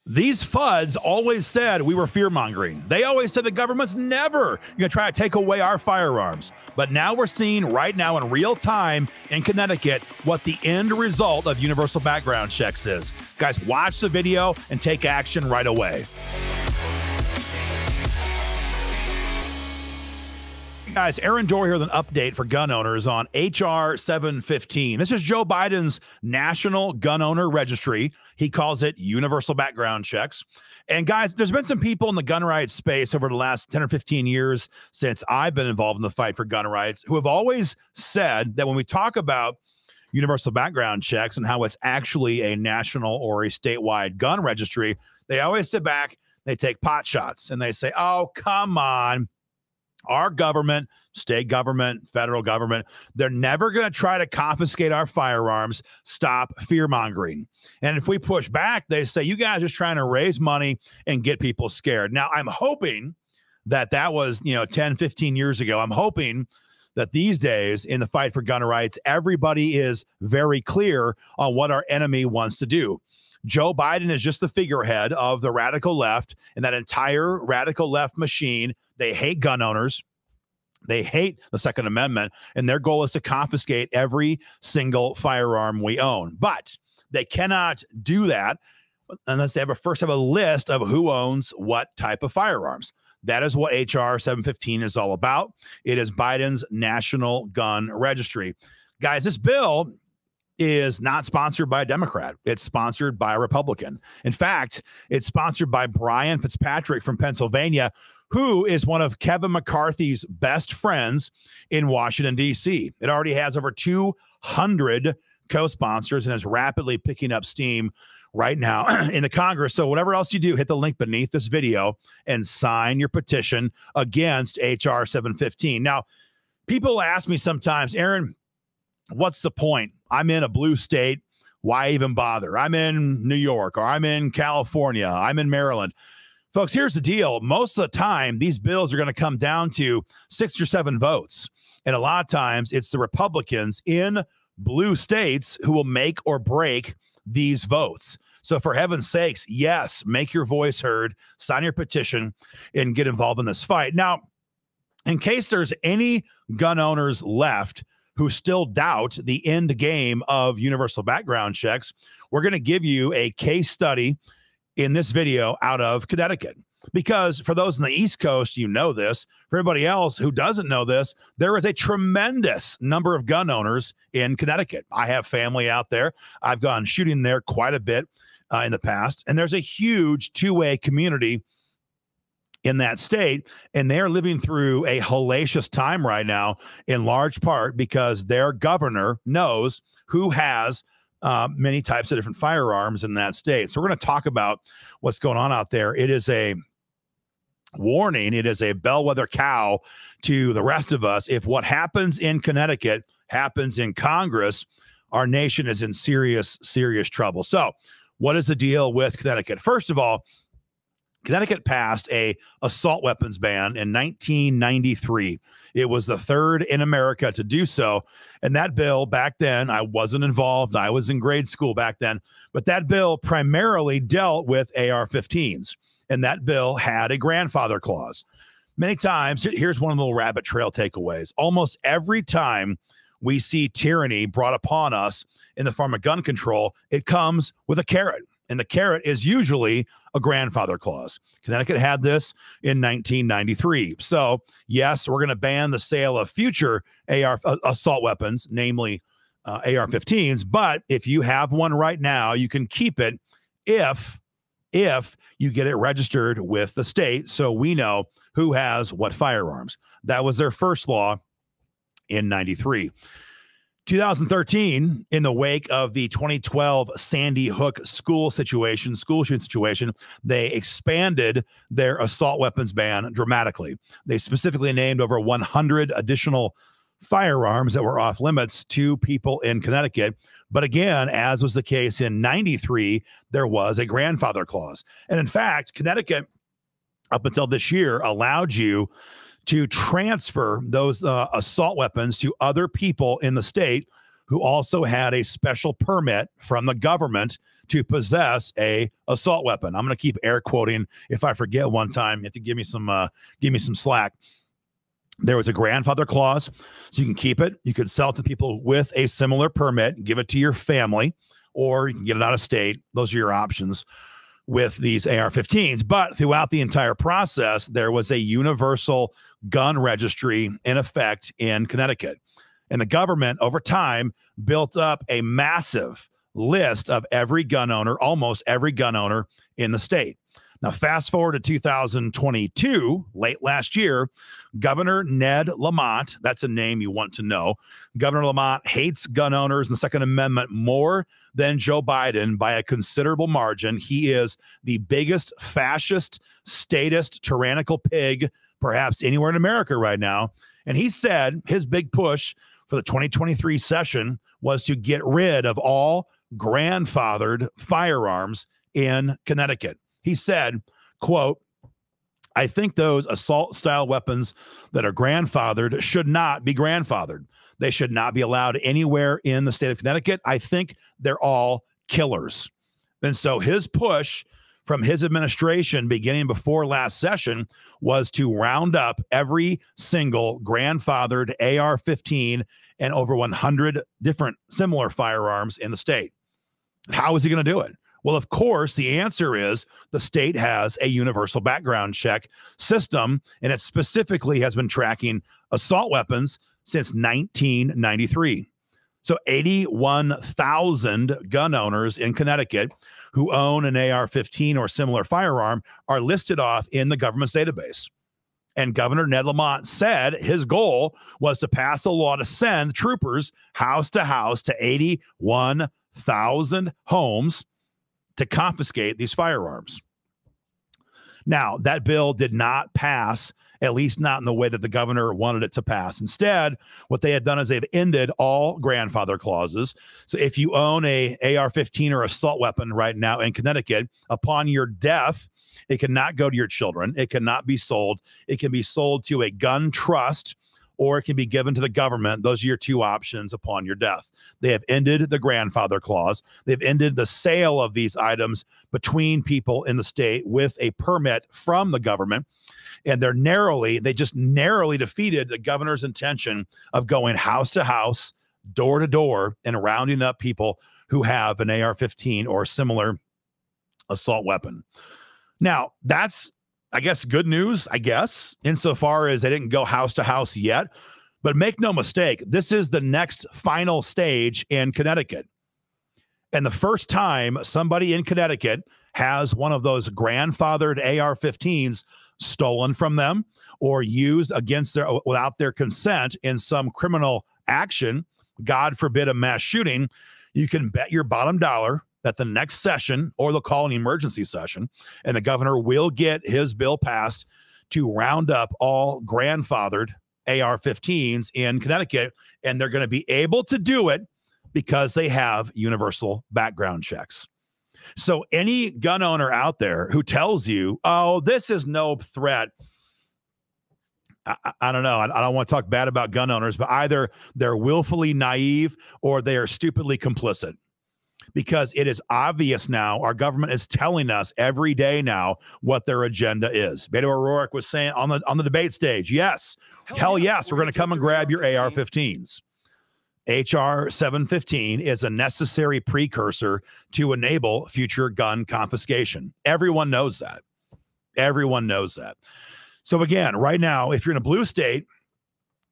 These FUDs always said we were fear-mongering. They always said the government's never going to try to take away our firearms. But now we're seeing right now in real time in Connecticut what the end result of universal background checks is. Guys, watch the video and take action right away. Guys, Aaron Dorr here with an update for gun owners on H.R. 715. This is Joe Biden's National Gun Owner Registry. He calls it universal background checks. And guys, there's been some people in the gun rights space over the last 10 or 15 years since I've been involved in the fight for gun rights who have always said that when we talk about universal background checks and how it's actually a national or a statewide gun registry, they always sit back, they take pot shots, and they say, oh, come on. Our government, state government, federal government, they're never going to try to confiscate our firearms. Stop fear-mongering. And if we push back, they say, you guys are just trying to raise money and get people scared. Now, I'm hoping that was, 10, 15 years ago. I'm hoping that these days in the fight for gun rights, everybody is very clear on what our enemy wants to do. Joe Biden is just the figurehead of the radical left and that entire radical left machine. They hate gun owners. They hate the Second Amendment, and their goal is to confiscate every single firearm we own. But they cannot do that unless they first have a list of who owns what type of firearms. That is what H.R. 715 is all about. It is Biden's National Gun Registry. Guys, this bill is not sponsored by a Democrat. It's sponsored by a Republican. In fact, it's sponsored by Brian Fitzpatrick from Pennsylvania, who is one of Kevin McCarthy's best friends in Washington, D.C. It already has over 200 co-sponsors and is rapidly picking up steam right now in the Congress. So whatever else you do, hit the link beneath this video and sign your petition against H.R. 715. Now, people ask me sometimes, Aaron, what's the point? I'm in a blue state. Why even bother? I'm in New York, or I'm in California. I'm in Maryland. Folks, here's the deal. Most of the time, these bills are going to come down to 6 or 7 votes. And a lot of times, it's the Republicans in blue states who will make or break these votes. So for heaven's sakes, yes, make your voice heard, sign your petition, and get involved in this fight. Now, in case there's any gun owners left who still doubt the end game of universal background checks, we're going to give you a case study in this video out of Connecticut. Because for those in the East Coast, you know this. For everybody else who doesn't know this, there is a tremendous number of gun owners in Connecticut. I have family out there. I've gone shooting there quite a bit in the past. And there's a huge two-way community in that state, and they're living through a hellacious time right now, in large part because their governor knows who has many types of different firearms in that state. So we're going to talk about what's going on out there. It is a warning. It is a bellwether cow to the rest of us. If what happens in Connecticut happens in Congress, our nation is in serious, serious trouble. So what is the deal with Connecticut? First of all, Connecticut passed a assault weapons ban in 1993. It was the third in America to do so. And that bill back then, I wasn't involved. I was in grade school back then. But that bill primarily dealt with AR-15s. And that bill had a grandfather clause. Many times, here's one of the little rabbit trail takeaways. Almost every time we see tyranny brought upon us in the form of gun control, it comes with a carrot. And the carrot is usually a grandfather clause. Connecticut had this in 1993. So, yes, we're going to ban the sale of future AR assault weapons, namely AR-15s. But if you have one right now, you can keep it if you get it registered with the state, so we know who has what firearms. That was their first law in 93. 2013, in the wake of the 2012 Sandy Hook school shooting situation, they expanded their assault weapons ban dramatically. They specifically named over 100 additional firearms that were off limits to people in Connecticut. But again, as was the case in 93, there was a grandfather clause. And in fact, Connecticut, up until this year, allowed you to transfer those assault weapons to other people in the state who also had a special permit from the government to possess a assault weapon. I'm going to keep air quoting. If I forget one time, you have to give me some slack. There was a grandfather clause, so you can keep it. You could sell it to people with a similar permit, give it to your family, or you can get it out of state. Those are your options with these AR-15s. But throughout the entire process, there was a universal gun registry in effect in Connecticut. And the government, over time, built up a massive list of every gun owner, almost every gun owner in the state. Now, fast forward to 2022, late last year, Governor Ned Lamont, that's a name you want to know. Governor Lamont hates gun owners and the Second Amendment more than Joe Biden by a considerable margin. He is the biggest fascist, statist, tyrannical pig, perhaps anywhere in America right now. And he said his big push for the 2023 session was to get rid of all grandfathered firearms in Connecticut. He said, quote, "I think those assault-style weapons that are grandfathered should not be grandfathered. They should not be allowed anywhere in the state of Connecticut. I think they're all killers." And so his push from his administration beginning before last session was to round up every single grandfathered AR-15 and over 100 different similar firearms in the state. How is he going to do it? Well, of course, the answer is the state has a universal background check system, and it specifically has been tracking assault weapons since 1993. So 81,000 gun owners in Connecticut who own an AR-15 or similar firearm are listed off in the government's database. And Governor Ned Lamont said his goal was to pass a law to send troopers house to 81,000 homes to confiscate these firearms. Now, that bill did not pass, at least not in the way that the governor wanted it to pass. Instead, what they had done is they've ended all grandfather clauses. So if you own a AR-15 or assault weapon right now in Connecticut, upon your death, it cannot go to your children. It cannot be sold. It can be sold to a gun trust, or it can be given to the government. Those are your two options upon your death. They have ended the grandfather clause. They've ended the sale of these items between people in the state with a permit from the government. And they just narrowly defeated the governor's intention of going house to house, door to door, and rounding up people who have an AR-15 or similar assault weapon. Now, that's, I guess, good news, insofar as they didn't go house to house yet. But make no mistake, this is the next final stage in Connecticut. And the first time somebody in Connecticut has one of those grandfathered AR-15s stolen from them or used without their consent in some criminal action, God forbid a mass shooting, you can bet your bottom dollar that the next session, or they'll call an emergency session, and the governor will get his bill passed to round up all grandfathered AR-15s in Connecticut, and they're going to be able to do it because they have universal background checks. So any gun owner out there who tells you, oh, this is no threat, I don't know. I don't want to talk bad about gun owners, but either they're willfully naive or they are stupidly complicit. Because it is obvious now, our government is telling us every day now what their agenda is. Beto O'Rourke was saying on the debate stage, hell yes, we're going to come and grab your AR-15s. HR 715 is a necessary precursor to enable future gun confiscation. Everyone knows that. Everyone knows that. So again, right now, if you're in a blue state,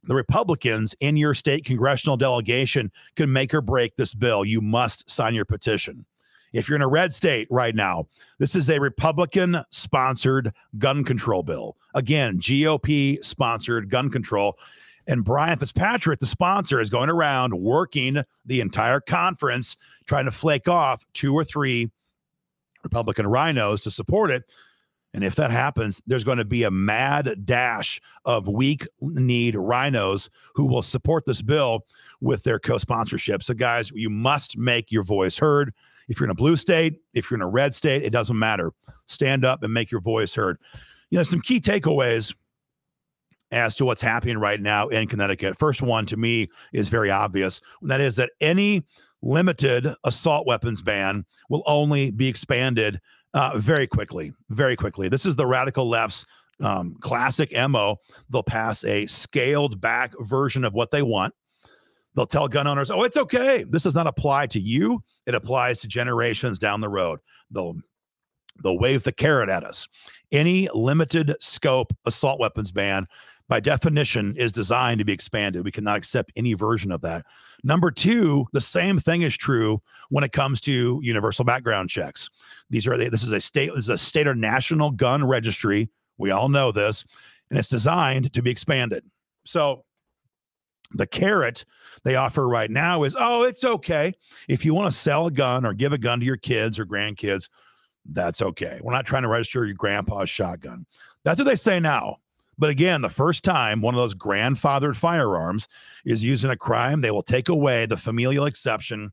the Republicans in your state congressional delegation can make or break this bill. You must sign your petition. If you're in a red state right now, this is a Republican-sponsored gun control bill. Again, GOP-sponsored gun control. And Brian Fitzpatrick, the sponsor, is going around working the entire conference, trying to flake off 2 or 3 Republican rhinos to support it. And if that happens, there's going to be a mad dash of weak-kneed rhinos who will support this bill with their co-sponsorship. So, guys, you must make your voice heard. If you're in a blue state, if you're in a red state, it doesn't matter. Stand up and make your voice heard. Some key takeaways as to what's happening right now in Connecticut. First one, to me, is very obvious. And that is that any limited assault weapons ban will only be expanded very quickly, very quickly. This is the radical left's classic MO. They'll pass a scaled back version of what they want. They'll tell gun owners, oh, it's okay. This does not apply to you. It applies to generations down the road. They'll wave the carrot at us. Any limited scope assault weapons ban, by definition, is designed to be expanded. We cannot accept any version of that. Number two, the same thing is true when it comes to universal background checks. This is a state or national gun registry. We all know this, and it's designed to be expanded. So the carrot they offer right now is, oh, it's okay. If you want to sell a gun or give a gun to your kids or grandkids, that's okay. We're not trying to register your grandpa's shotgun. That's what they say now. But again, the first time one of those grandfathered firearms is used in a crime, they will take away the familial exception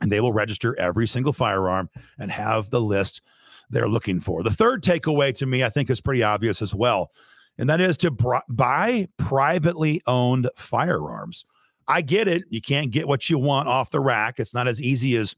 and they will register every single firearm and have the list they're looking for. The third takeaway to me, I think, is pretty obvious as well, and that is to buy privately owned firearms. I get it. You can't get what you want off the rack. It's not as easy as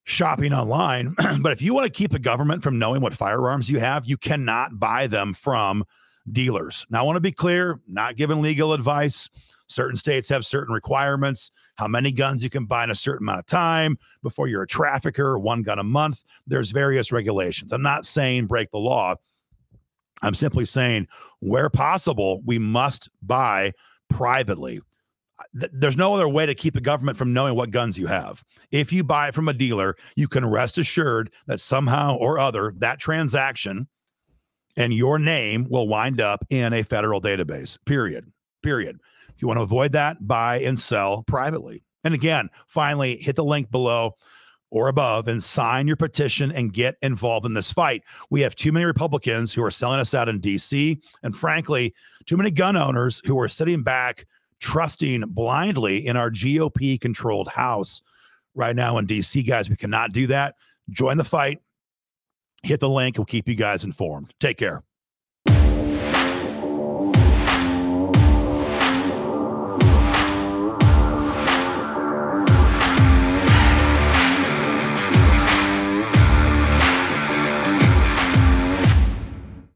shopping online. But if you want to keep the government from knowing what firearms you have, you cannot buy them from dealers. Now, I want to be clear, not giving legal advice. Certain states have certain requirements, how many guns you can buy in a certain amount of time before you're a trafficker, one gun a month. There's various regulations. I'm not saying break the law. I'm simply saying where possible, we must buy privately. There's no other way to keep the government from knowing what guns you have. If you buy it from a dealer, you can rest assured that somehow or other that transaction and your name will wind up in a federal database, period. If you want to avoid that, buy and sell privately. And again, finally, hit the link below or above and sign your petition and get involved in this fight. We have too many Republicans who are selling us out in DC, and frankly, too many gun owners who are sitting back trusting blindly in our GOP-controlled House right now in DC. Guys, we cannot do that. Join the fight. Hit the link. We'll keep you guys informed. Take care.